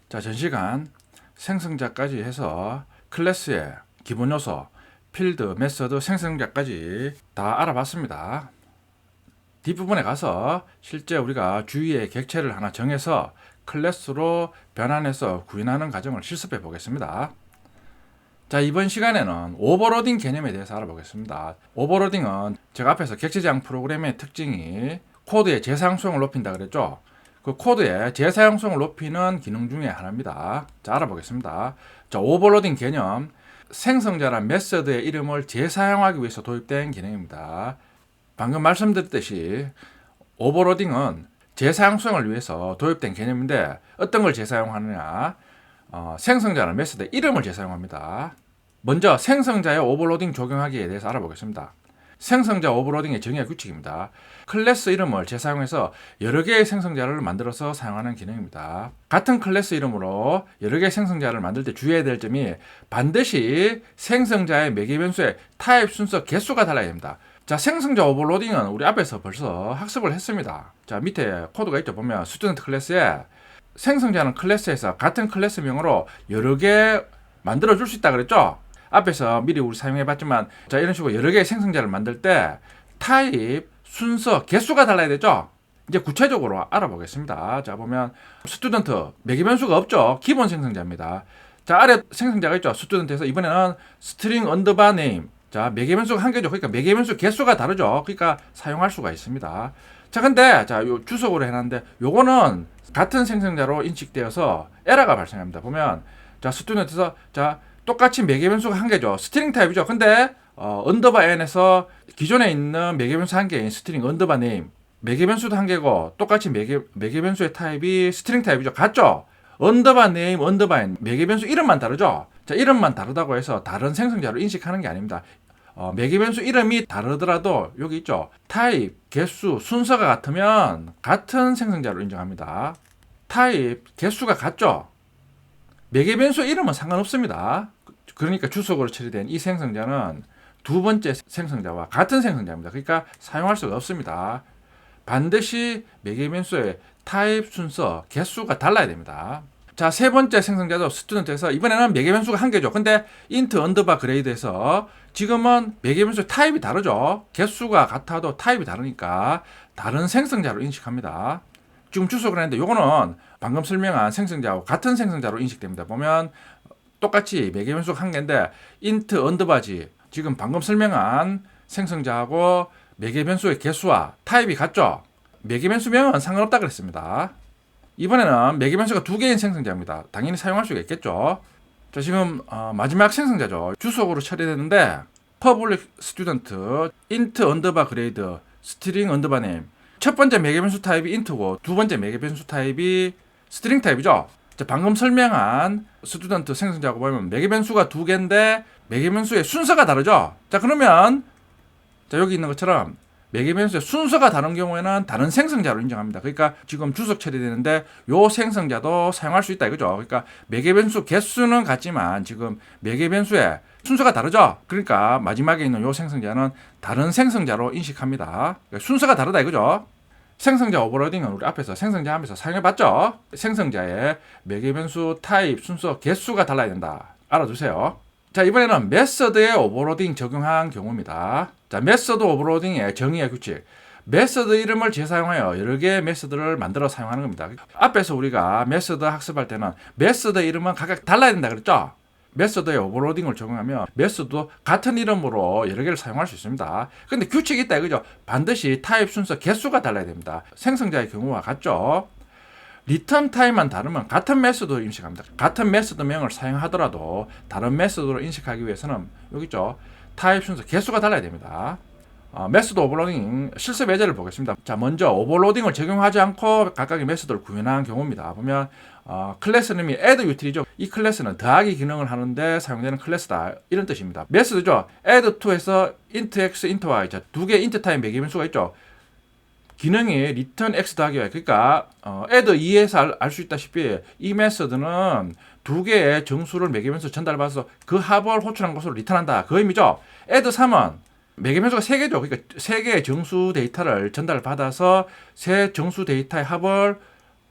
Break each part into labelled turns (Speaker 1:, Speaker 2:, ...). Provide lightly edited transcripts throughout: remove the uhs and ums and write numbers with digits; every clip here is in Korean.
Speaker 1: 자, 전 시간 생성자까지 해서 클래스의 기본 요소, 필드, 메서드, 생성자까지 다 알아봤습니다. 뒷부분에 가서 실제 우리가 주위의 객체를 하나 정해서 클래스로 변환해서 구현하는 과정을 실습해 보겠습니다. 자, 이번 시간에는 오버로딩 개념에 대해서 알아보겠습니다. 오버로딩은 제가 앞에서 객체 제한 프로그램의 특징이 코드의 재사용성을 높인다 그랬죠. 그 코드의 재사용성을 높이는 기능 중에 하나입니다. 자, 알아보겠습니다. 자, 오버로딩 개념, 생성자란 메서드의 이름을 재사용하기 위해서 도입된 기능입니다. 방금 말씀드렸듯이 오버로딩은 재사용성을 위해서 도입된 개념인데 어떤 걸 재사용하느냐, 생성자란 메서드의 이름을 재사용합니다. 먼저 생성자의 오버로딩 적용하기에 대해서 알아보겠습니다. 생성자 오버로딩의 정의와 규칙입니다. 클래스 이름을 재사용해서 여러 개의 생성자를 만들어서 사용하는 기능입니다. 같은 클래스 이름으로 여러 개의 생성자를 만들 때 주의해야 될 점이 반드시 생성자의 매개 변수의 타입 순서 개수가 달라야 됩니다. 자, 생성자 오버로딩은 우리 앞에서 벌써 학습을 했습니다. 자, 밑에 코드가 있죠. 보면 스튜던트 클래스에 생성자는 클래스에서 같은 클래스명으로 여러 개 만들어 줄 수 있다 그랬죠. 앞에서 미리 우리 사용해봤지만, 자, 이런 식으로 여러 개의 생성자를 만들 때 타입, 순서, 개수가 달라야 되죠. 이제 구체적으로 알아보겠습니다. 자, 보면 스튜던트 매개 변수가 없죠. 기본 생성자입니다. 자, 아래 생성자가 있죠. 스튜던트에서 이번에는 스트링 언더바 네임. 자, 매개 변수가 한 개죠. 그러니까 매개 변수 개수가 다르죠. 그러니까 사용할 수가 있습니다. 자, 근데 자, 요 주석으로 해놨는데 요거는 같은 생성자로 인식되어서 에러가 발생합니다. 보면 자, 스튜던트에서 자, 똑같이 매개 변수가 한 개죠. 스트링 타입이죠. 근데 언더바 n에서 기존에 있는 매개 변수 한 개인 스트링 언더바 네임 매개 변수도 한 개고 똑같이 매개 변수의 타입이 스트링 타입이죠. 같죠? 언더바 네임, 언더바 n 매개 변수 이름만 다르죠. 자, 이름만 다르다고 해서 다른 생성자로 인식하는 게 아닙니다. 매개 변수 이름이 다르더라도 여기 있죠. 타입, 개수, 순서가 같으면 같은 생성자로 인정합니다. 타입, 개수가 같죠. 매개 변수 이름은 상관없습니다. 그러니까 주석으로 처리된 이 생성자는 두 번째 생성자와 같은 생성자입니다. 그러니까 사용할 수가 없습니다. 반드시 매개 변수의 타입, 순서, 개수가 달라야 됩니다. 자, 세 번째 생성자도 스튜던트에서 이번에는 매개 변수가 한 개죠. 근데 int 언더바 그레이드에서 지금은 매개 변수 타입이 다르죠. 개수가 같아도 타입이 다르니까 다른 생성자로 인식합니다. 지금 주석을 했는데 요거는 방금 설명한 생성자하고 같은 생성자로 인식됩니다. 보면 똑같이 매개 변수가 한 개인데 int 언더바지 지금 방금 설명한 생성자하고 매개 변수의 개수와 타입이 같죠. 매개 변수명은 상관없다 그랬습니다. 이번에는 매개 변수가 두 개인 생성자입니다. 당연히 사용할 수가 있겠죠. 자, 지금 마지막 생성자죠. 주석으로 처리됐는데 public student int 언더바 그레이드 string 언더바 name 첫 번째 매개 변수 타입이 int고 두 번째 매개 변수 타입이 string 타입이죠. 자, 방금 설명한 스튜던트 생성자하고 보면 매개 변수가 두 개인데 매개 변수의 순서가 다르죠. 자, 그러면 자, 여기 있는 것처럼 매개 변수의 순서가 다른 경우에는 다른 생성자로 인정합니다. 그러니까 지금 주석 처리되는데 요 생성자도 사용할 수 있다 이거죠. 그러니까 매개 변수 개수는 같지만 지금 매개 변수의 순서가 다르죠. 그러니까 마지막에 있는 요 생성자는 다른 생성자로 인식합니다. 그러니까 순서가 다르다 이거죠. 생성자 오버로딩은 우리 앞에서 생성자 하면서 사용해봤죠. 생성자의 매개 변수 타입, 순서, 개수가 달라야 된다. 알아두세요. 자, 이번에는 메서드의 오버로딩 적용한 경우입니다. 자, 메서드 오버로딩의 정의와 규칙. 메서드 이름을 재사용하여 여러 개의 메서드를 만들어 사용하는 겁니다. 앞에서 우리가 메서드 학습할 때는 메서드 이름은 각각 달라야 된다 그랬죠? 메서드의 오버로딩을 적용하면 메서드도 같은 이름으로 여러 개를 사용할 수 있습니다. 근데 규칙이 있다 이거죠. 반드시 타입, 순서, 개수가 달라야 됩니다. 생성자의 경우와 같죠? 리턴 타입만 다르면 같은 메소드로 인식합니다. 같은 메소드명을 사용하더라도 다른 메소드로 인식하기 위해서는 여기 있죠. 타입, 순서, 개수가 달라야 됩니다. 메소드 오버로딩 실습 예제를 보겠습니다. 자, 먼저 오버로딩을 적용하지 않고 각각의 메소드를 구현한 경우입니다. 보면 클래스 이름이 add utility죠. 이 클래스는 더하기 기능을 하는데 사용되는 클래스다 이런 뜻입니다. 메소드죠. add to에서 int x, int y 두 개의 int 타입 매개 변수가 있죠. 기능이 return x 더하기 y 그러니까 add 2에서 알 수 있다시피 이 메소드는 두 개의 정수를 매개 변수 전달받아서 그 합을 호출한 것으로 리턴한다 그 의미죠. add 3은 매개 변수가 3개죠. 그러니까 3개의 정수 데이터를 전달받아서 세 정수 데이터의 합을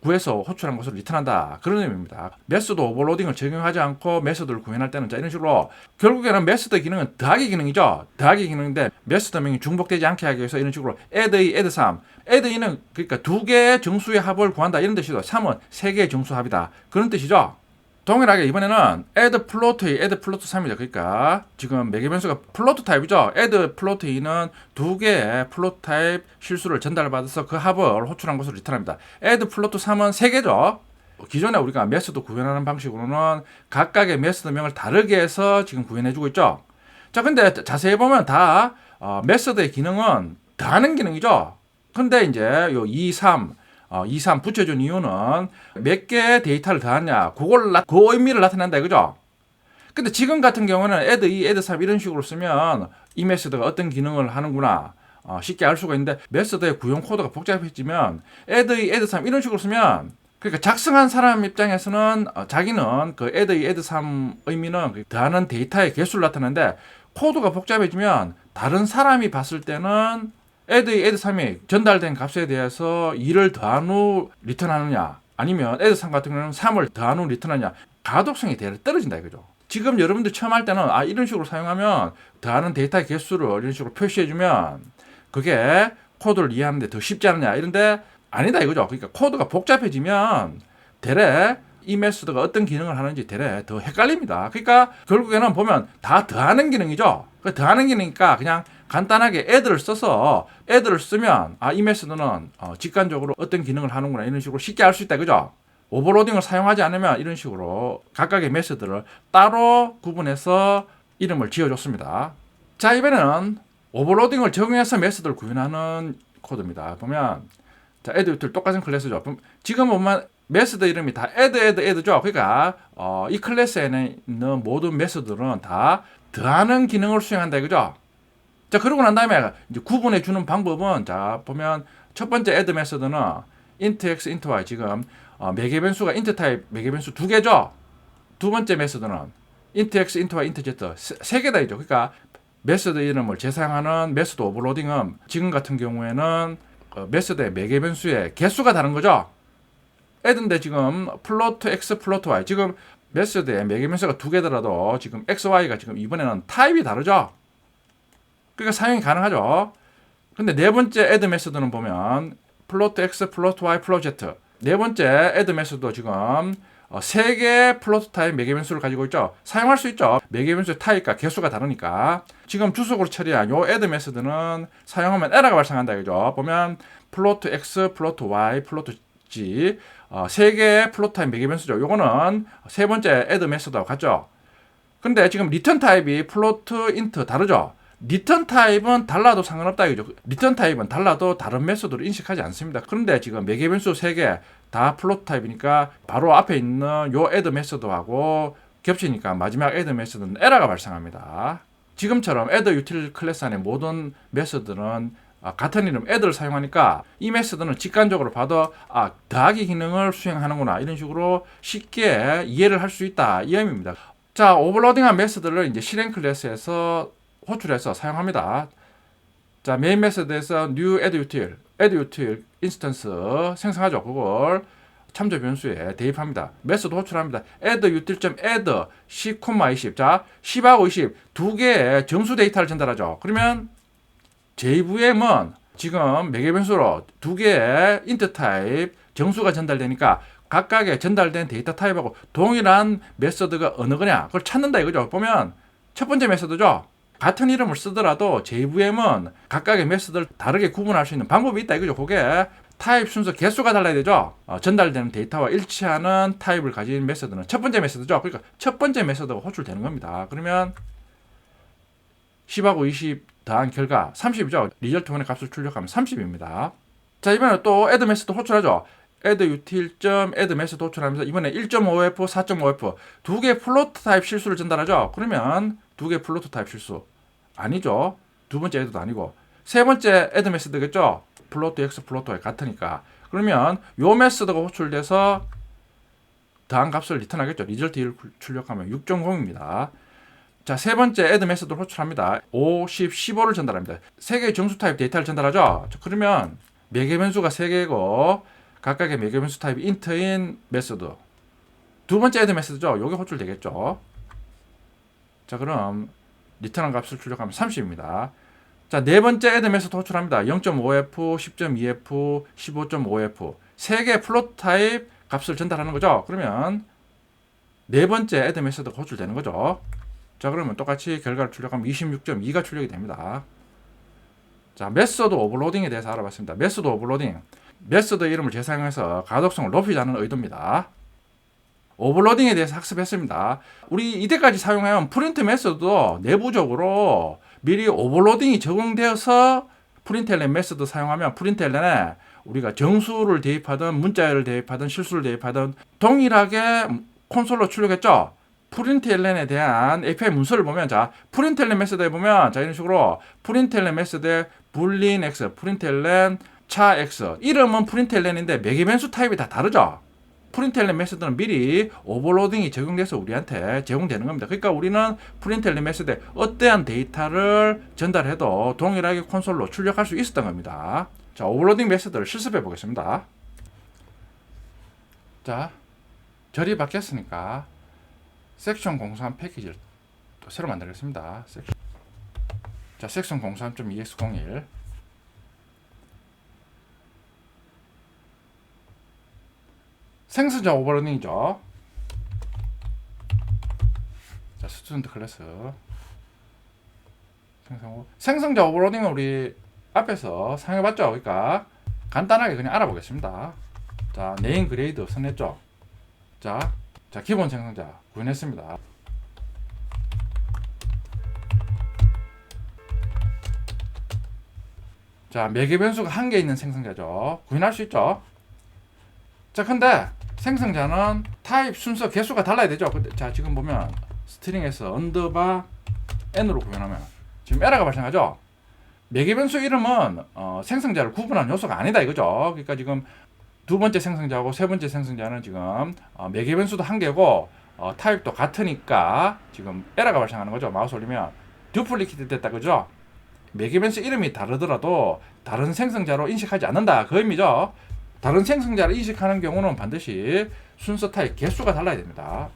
Speaker 1: 구해서 호출한 것으로 리턴한다. 그런 의미입니다. 메소드 오버로딩을 적용하지 않고 메소드를 구현할 때는 자 이런 식으로 결국에는 메소드 기능은 더하기 기능이죠. 더하기 기능인데 메소드명이 중복되지 않게 하기 위해서 이런 식으로 add 2, add 3. add 2는 그러니까 두 개의 정수의 합을 구한다 이런 뜻이죠. 3은 세 개의 정수 합이다. 그런 뜻이죠. 동일하게 이번에는 add float 2, add float 3이죠. 그러니까 지금 매개 변수가 플로트 타입이죠. add float 2는 두 개의 플로트 타입 실수를 전달받아서 그 합을 호출한 것으로 리턴합니다. add float 3은 세 개죠. 기존에 우리가 메소드 구현하는 방식으로는 각각의 메소드명을 다르게 해서 지금 구현해주고 있죠. 자, 근데 자세히 보면 다 메소드의 기능은 더하는 기능이죠. 근데 이제 요 2, 3 붙여준 이유는 몇 개의 데이터를 더하냐 그 의미를 나타낸다 이거죠. 근데 지금 같은 경우는 add 2, add 3 이런 식으로 쓰면 이 메소드가 어떤 기능을 하는구나 쉽게 알 수가 있는데 메소드의 구형 코드가 복잡해지면 add 2, add 3 이런 식으로 쓰면 그러니까 작성한 사람 입장에서는 자기는 그 add 2, add 3 의미는 더하는 데이터의 개수를 나타내는데 코드가 복잡해지면 다른 사람이 봤을 때는 add 2, add 3이 전달된 값에 대해서 2를 더한 후 리턴하느냐 아니면 add 3 같은 경우는 3을 더한 후 리턴하느냐 가독성이 대략 떨어진다 이거죠. 지금 여러분들 처음 할 때는 이런 식으로 사용하면 더하는 데이터의 개수를 이런 식으로 표시해주면 그게 코드를 이해하는데 더 쉽지 않느냐 이런데 아니다 이거죠. 그러니까 코드가 복잡해지면 대략 이 메소드가 어떤 기능을 하는지 대략 더 헷갈립니다. 그러니까 결국에는 보면 다 더하는 기능이죠. 그 더하는 기능이니까 그냥 간단하게 add를 써서 add를 쓰면 이 메소드는 직관적으로 어떤 기능을 하는구나 이런 식으로 쉽게 알 수 있다 그죠. 오버로딩을 사용하지 않으면 이런 식으로 각각의 메소드를 따로 구분해서 이름을 지어줬습니다. 자 이번에는 오버로딩을 적용해서 메소드를 구현하는 코드입니다. 보면 자 add util 똑같은 클래스죠. 지금 보면 메소드 이름이 다 add죠. 그러니까 이 클래스에 있는 모든 메소드들은 다 더하는 기능을 수행한다 이거죠. 자 그러고 난 다음에 이제 구분해 주는 방법은 자 보면 첫 번째 add 메소드는 int x, int y 지금 매개 변수가 int 타입 매개 변수 두 개죠. 두 번째 메소드는 int x, int y, int z 세 개다 이죠. 그러니까 메소드 이름을 재사용하는 메소드 오버로딩은 지금 같은 경우에는 메소드의 매개 변수의 개수가 다른 거죠. add인데 지금 플로트 x, 플로트 y 지금 메소드의 매개 변수가 두 개더라도 지금 x, y가 지금 이번에는 타입이 다르죠. 그러니까 사용이 가능하죠. 근데 네 번째 add 메소드는 보면 플로트 x, 플로트 y, 플로트 z 네 번째 add 메소드도 지금 세 개의 플로트 타입 매개 변수를 가지고 있죠. 사용할 수 있죠. 매개 변수의 타입과 개수가 다르니까 지금 주석으로 처리한 요 add 메소드는 사용하면 에러가 발생한다 이거죠. 보면 플로트 x, 플로트 y, 플로트 z 세 개의 플로트 타입 매개 변수죠. 요거는 세 번째 add 메소드하고 같죠. 근데 지금 리턴 타입이 플로트, 인트 다르죠. 리턴 타입은 달라도 상관없다 이거죠. 리턴 타입은 달라도 다른 메소드로 인식하지 않습니다. 그런데 지금 매개 변수 3개 다 플로트 타입이니까 바로 앞에 있는 요 add 메소드하고 겹치니까 마지막 add 메소드는 에러가 발생합니다. 지금처럼 add util 클래스 안에 모든 메소드는 같은 이름 add를 사용하니까 이 메소드는 직관적으로 봐도 더하기 기능을 수행하는구나 이런 식으로 쉽게 이해를 할 수 있다 이 의미입니다. 자 오버로딩한 메소드를 이제 실행 클래스에서 호출해서 사용합니다. 자, 메인 메소드에서 new add util 인스턴스 생성하죠. 그걸 참조 변수에 대입합니다. 메소드 호출합니다. add util.add 10, 20. 자, 10하고 20 두 개의 정수 데이터를 전달하죠. 그러면 JVM은 지금 매개 변수로 두 개의 int 타입 정수가 전달되니까 각각의 전달된 데이터 타입하고 동일한 메소드가 어느 거냐 그걸 찾는다 이거죠. 보면 첫 번째 메소드죠. 같은 이름을 쓰더라도 JVM은 각각의 메소드를 다르게 구분할 수 있는 방법이 있다 이거죠. 그게 타입 순서 개수가 달라야 되죠. 전달되는 데이터와 일치하는 타입을 가진 메소드는 첫 번째 메소드죠. 그러니까 첫 번째 메소드가 호출되는 겁니다. 그러면 10하고 20 더한 결과 30이죠. 리절트 원의 값을 출력하면 30입니다. 자 이번에 또 add 메소드 호출하죠. add util.add 메소드 호출하면서 이번에 1.5f, 4.5f 두 개의 플로트 타입 실수를 전달하죠. 그러면 두 개의 플로트 타입 실수 아니죠. 두 번째 add도 아니고 세 번째 add 메소드겠죠. 플로트 x, 플로트 y 같으니까 그러면 요 메소드가 호출돼서 더한 값을 리턴하겠죠. 리절트 1을 출력하면 6.0입니다. 자, 세 번째 add 메소드를 호출합니다. 5, 10, 15를 전달합니다. 세 개의 정수 타입 데이터를 전달하죠. 그러면 매개 변수가 3개고 각각의 매개 변수 타입이 int인 메소드. 두 번째 add 메소드죠. 요게 호출되겠죠. 자, 그럼 리턴한 값을 출력하면 30입니다. 자, 네 번째 add 메소드 호출합니다. 0.5f, 10.2f, 15.5f. 세 개의 플로트 타입 값을 전달하는 거죠. 그러면 네 번째 add 메소드가 호출되는 거죠. 자, 그러면 똑같이 결과를 출력하면 26.2가 출력이 됩니다. 자, 메소드 오버로딩에 대해서 알아봤습니다. 메소드 오버로딩. 메소드 이름을 재사용해서 가독성을 높이자는 의도입니다. 오버로딩에 대해서 학습했습니다. 우리 이때까지 사용해온 프린트 메소드도 내부적으로 미리 오버로딩이 적용되어서 프린트LN 메소드 사용하면 프린트LN에 우리가 정수를 대입하든 문자열을 대입하든 실수를 대입하든 동일하게 콘솔로 출력했죠. 프린트LN에 대한 API 문서를 보면, 자, 프린트LN 메소드에 보면, 자, 이런 식으로 프린트LN 메소드에 불린 X, 프린트LN 차 X, 이름은 프린트LN인데 매개 변수 타입이 다 다르죠. 프린트LN 메소드는 미리 오버로딩이 적용돼서 우리한테 제공되는 겁니다. 그러니까 우리는 프린트LN 메소드에 어떠한 데이터를 전달해도 동일하게 콘솔로 출력할 수 있었던 겁니다. 자, 오버로딩 메소드를 실습해 보겠습니다. 자, 절이 바뀌었으니까 섹션 03 패키지를 또 새로 만들겠습니다. 자, 섹션 03.ex01. 생성자 오버로딩이죠. 자, 스튜던트 클래스 생성자 오버로딩은 우리 앞에서 사용해봤죠. 그러니까 간단하게 그냥 알아보겠습니다. 자, 네임 그레이드 선했죠. 자, 기본 생성자 구현했습니다. 자, 매개 변수가 한 개 있는 생성자죠. 구현할 수 있죠. 자, 근데 생성자는 타입 순서 개수가 달라야 되죠. 자, 지금 보면 스트링에서 언더바 n으로 구현하면 지금 에러가 발생하죠. 매개 변수 이름은 생성자를 구분하는 요소가 아니다 이거죠. 그러니까 지금 두 번째 생성자하고 세 번째 생성자는 지금 매개 변수도 한 개고 타입도 같으니까 지금 에러가 발생하는 거죠. 마우스 올리면 듀플리케이트 됐다 그죠. 매개 변수 이름이 다르더라도 다른 생성자로 인식하지 않는다 그 의미죠. 다른 생성자를 인식하는 경우는 반드시 순서 타입 개수가 달라야 됩니다.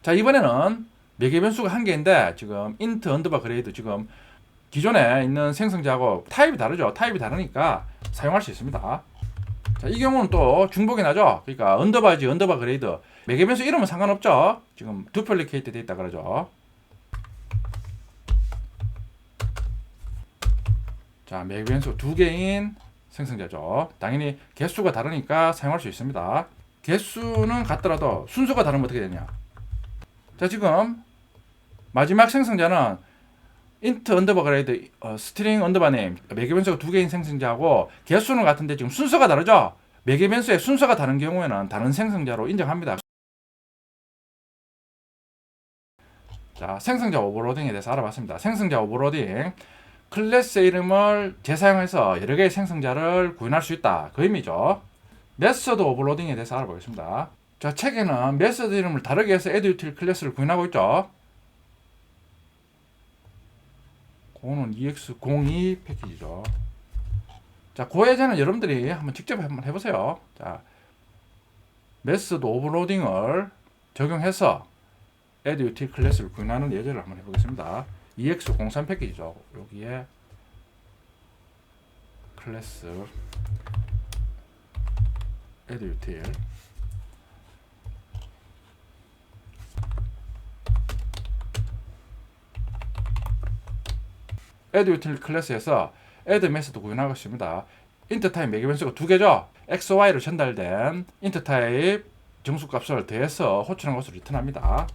Speaker 1: 자, 이번에는 매개 변수가 한 개인데 지금 int 언더바 그레이드 지금 기존에 있는 생성자하고 타입이 다르죠. 타입이 다르니까 사용할 수 있습니다. 자, 이 경우는 또 중복이 나죠. 그러니까 언더바지 언더바 그레이드 매개 변수 이름은 상관없죠. 지금 듀플리케이트 돼 있다 그러죠. 자, 매개 변수 두 개인 생성자죠. 당연히 개수가 다르니까 사용할 수 있습니다. 개수는 같더라도 순서가 다르면 어떻게 되냐. 자, 지금 마지막 생성자는 int 언더바 그레이드 스트링 언더바 네임 매개 변수가 두 개인 생성자하고 개수는 같은데 지금 순서가 다르죠. 매개 변수의 순서가 다른 경우에는 다른 생성자로 인정합니다. 자, 생성자 오버로딩에 대해서 알아봤습니다. 생성자 오버로딩 클래스의 이름을 재사용해서 여러 개의 생성자를 구현할 수 있다 그 의미죠. 메서드 오버로딩에 대해서 알아보겠습니다. 자, 책에는 메서드 이름을 다르게 해서 add 클래스를 구현하고 있죠. 그거는 EX02 패키지죠. 자, 그 예제는 여러분들이 한번 직접 한번 해보세요. 자, 메서드 오버로딩을 적용해서 add 클래스를 구현하는 예제를 한번 해보겠습니다. EX03 패키지죠. 여기에 클래스 add util add util 클래스에서 add 메소드 구현하고 있습니다. int 타입 매개 변수가 두 개죠. x, y로 전달된 int 타입 정수값을 더해서 호출한 것을 리턴합니다.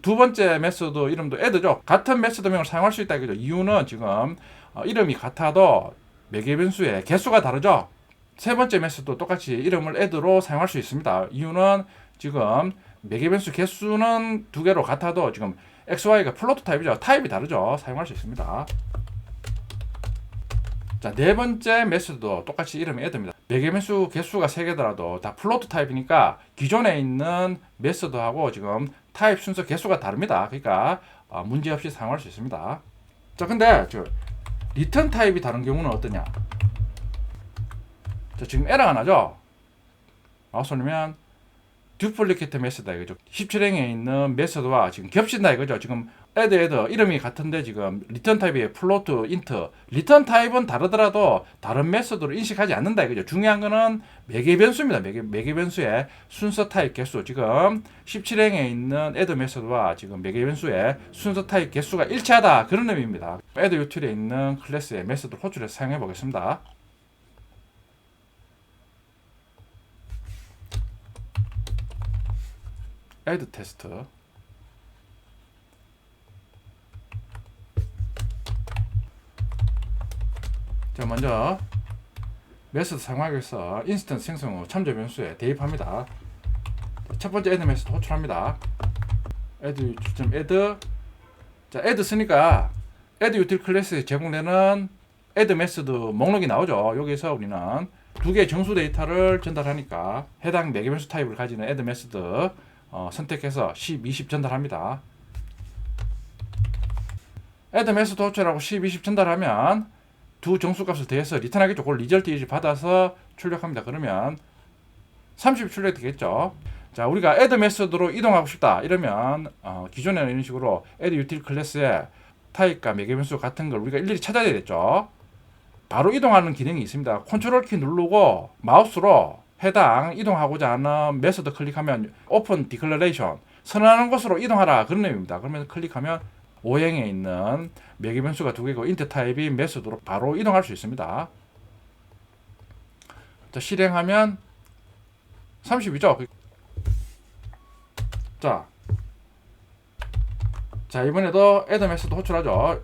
Speaker 1: 두 번째 메소드 이름도 add죠. 같은 메소드명을 사용할 수 있다 이거죠. 이유는 지금 이름이 같아도 매개 변수의 개수가 다르죠. 세 번째 메소드도 똑같이 이름을 add로 사용할 수 있습니다. 이유는 지금 매개 변수 개수는 두 개로 같아도 지금 XY가 플로트 타입이죠. 타입이 다르죠. 사용할 수 있습니다. 자, 네 번째 메소드도 똑같이 이름이 add입니다. 매개 변수 개수가 세 개더라도 다 플로트 타입이니까 기존에 있는 메소드하고 지금 타입 순서 개수가 다릅니다. 그러니까 문제없이 사용할 수 있습니다. 자, 근데 리턴 타입이 다른 경우는 어떠냐? 자, 지금 에러가 나죠? 마우스 올리면 듀플리케이트 메소드다 이거죠. 17행에 있는 메소드와 지금 겹친다 이거죠. 지금 add 이름이 같은데 지금 리턴 타입이 플로트, 인트. 리턴 타입은 다르더라도 다른 메소드로 인식하지 않는다 이거죠. 중요한 거는 매개 변수입니다. 매개 변수의 순서 타입 개수. 지금 17행에 있는 add 메소드와 지금 매개 변수의 순서 타입 개수가 일치하다. 그런 의미입니다. add util에 있는 클래스의 메소드를 호출해서 사용해 보겠습니다. add 테스트. 자, 먼저 메소드 사용하기 위해서 인스턴스 생성 후 참조 변수에 대입합니다. 첫 번째 add 메소드 호출합니다. add 자, add 쓰니까 add util 클래스에 제공되는 add 메소드 목록이 나오죠. 여기서 우리는 두 개의 정수 데이터를 전달하니까 해당 매개 변수 타입을 가지는 add 메소드 선택해서 10, 20 전달합니다. add 메소드 호출하고 10, 20 전달하면 두 정수값을 더해서 리턴하겠죠. 그걸 리절트 이즈 받아서 출력합니다. 그러면 30이 출력되겠죠. 자, 우리가 add 메소드로 이동하고 싶다 이러면 기존에는 이런 식으로 add util 클래스의 타입과 매개 변수 같은 걸 우리가 일일이 찾아야 되겠죠. 바로 이동하는 기능이 있습니다. 컨트롤 키 누르고 마우스로 해당 이동하고자 하는 메소드 클릭하면 오픈 디클러레이션 선언하는 곳으로 이동하라 그런 의미입니다. 그러면 클릭하면 오행에 있는 매개 변수가 두 개고 인트 타입인 메소드로 바로 이동할 수 있습니다. 자, 실행하면 30이죠. 자, 이번에도 add 메소드 호출하죠.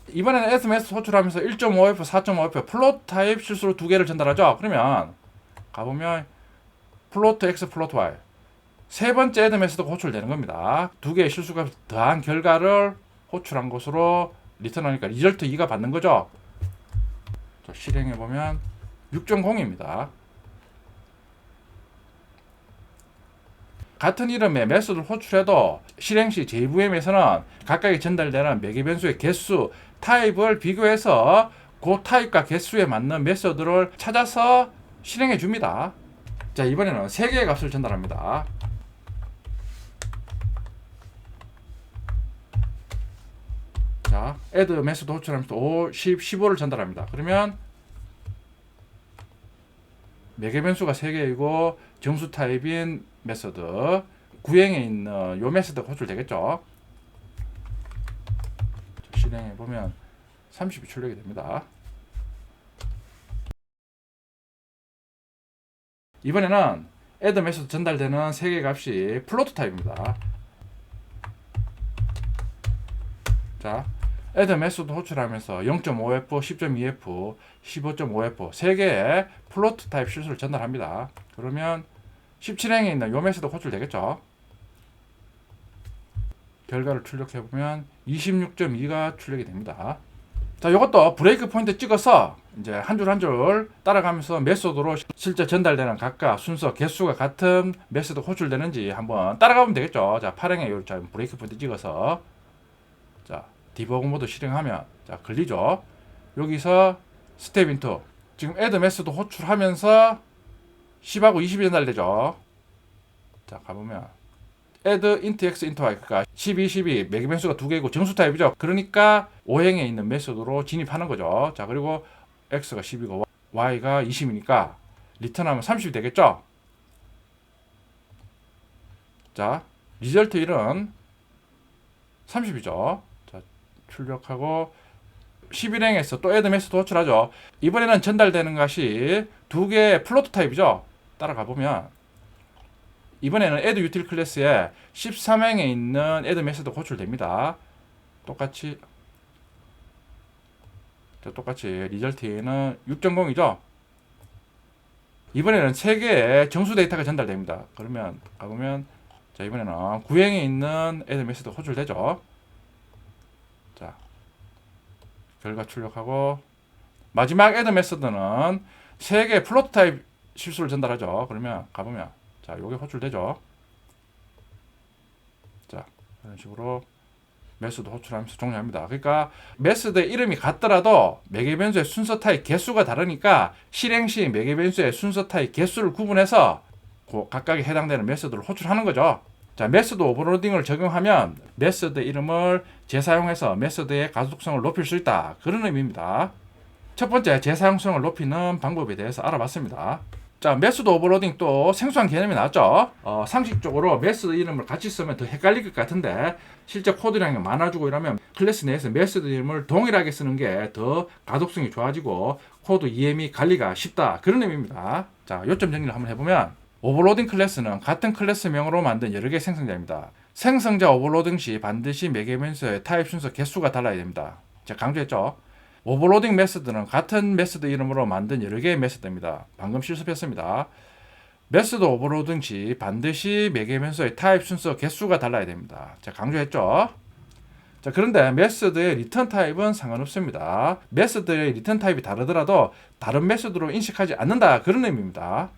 Speaker 1: 이번에는 add 메소드 호출하면서 1.5f, 4.5f 플로트 타입 실수로 두 개를 전달하죠. 그러면 가보면 플로트 x, 플로트 y 세 번째 add 메소드가 호출되는 겁니다. 두 개의 실수가 더한 결과를 호출한 것으로 리턴하니까 리절트 2가 받는 거죠. 자, 실행해보면 6.0입니다. 같은 이름의 메소드를 호출해도 실행 시 JVM에서는 각각의 전달되는 매개 변수의 개수, 타입을 비교해서 그 타입과 개수에 맞는 메소드를 찾아서 실행해 줍니다. 자, 이번에는 3개의 값을 전달합니다. 자, add 메소드 호출하면서 5, 10, 15를 전달합니다. 그러면 매개 변수가 3개이고 정수 타입인 메소드 구행에 있는 요 메소드가 호출되겠죠. 실행해 보면 30이 출력이 됩니다. 이번에는 add 메소드 전달되는 3개 값이 플로트 타입입니다. 자, add 메소드 호출하면서 0.5f, 10.2f, 15.5f 3개의 플로트 타입 실수를 전달합니다. 그러면 17행에 있는 요 메소드 호출되겠죠. 결과를 출력해보면 26.2가 출력이 됩니다. 자, 이것도 브레이크 포인트 찍어서 이제 한 줄 한 줄 따라가면서 메소드로 실제 전달되는 각각 순서, 개수가 같은 메소드 호출되는지 한번 따라가면 되겠죠. 자, 8행에 요 브레이크 포인트 찍어서 자, 디버그 모드 실행하면 자, 걸리죠. 여기서 스텝 인투 지금 add 메소드 호출하면서 10하고 20이 전달되죠. 자, 가보면 add int x int y 그러니까 12, 12 매개 변수가 두 개고 정수 타입이죠. 그러니까 5행에 있는 메소드로 진입하는 거죠. 자, 그리고 x가 10이고 y가 20이니까 리턴하면 30이 되겠죠. 자, 리절트 1은 30이죠. 자, 출력하고 11행에서 또 add 메소드 호출하죠. 이번에는 전달되는 것이 두 개의 플로트 타입이죠. 따라가 보면 이번에는 add util 클래스에 13행에 있는 add 메소드 호출됩니다. 똑같이 리절트에는 6.0이죠. 이번에는 3개의 정수 데이터가 전달됩니다. 그러면 가보면 자, 이번에는 9행에 있는 add 메소드 호출되죠. 자, 결과 출력하고 마지막 add 메소드는 3개의 플로트 타입 실수를 전달하죠. 그러면 가보면 자, 요게 호출되죠. 자, 이런 식으로 메소드 호출하면서 종료합니다. 그러니까 메소드의 이름이 같더라도 매개 변수의 순서 타입 개수가 다르니까 실행 시 매개 변수의 순서 타입 개수를 구분해서 각각에 해당되는 메소드를 호출하는 거죠. 자, 메소드 오버로딩을 적용하면 메소드 이름을 재사용해서 메소드의 가독성을 높일 수 있다. 그런 의미입니다. 첫 번째, 재사용성을 높이는 방법에 대해서 알아봤습니다. 자, 메소드 오버로딩 또 생소한 개념이 나왔죠. 상식적으로 메소드 이름을 같이 쓰면 더 헷갈릴 것 같은데 실제 코드량이 많아지고 이러면 클래스 내에서 메소드 이름을 동일하게 쓰는 게 더 가독성이 좋아지고 코드 이해이 관리가 쉽다. 그런 의미입니다. 자, 요점 정리를 한번 해보면 오버로딩 클래스는 같은 클래스명으로 만든 여러 개의 생성자입니다. 생성자 오버로딩 시 반드시 매개 변수의 타입 순서 개수가 달라야 됩니다. 제가 강조했죠. 오버로딩 메소드는 같은 메소드 이름으로 만든 여러 개의 메소드입니다. 방금 실습했습니다. 메소드 오버로딩 시 반드시 매개 변수의 타입 순서 개수가 달라야 됩니다. 제가 강조했죠. 자, 그런데 메소드의 리턴 타입은 상관없습니다. 메소드의 리턴 타입이 다르더라도 다른 메소드로 인식하지 않는다. 그런 의미입니다.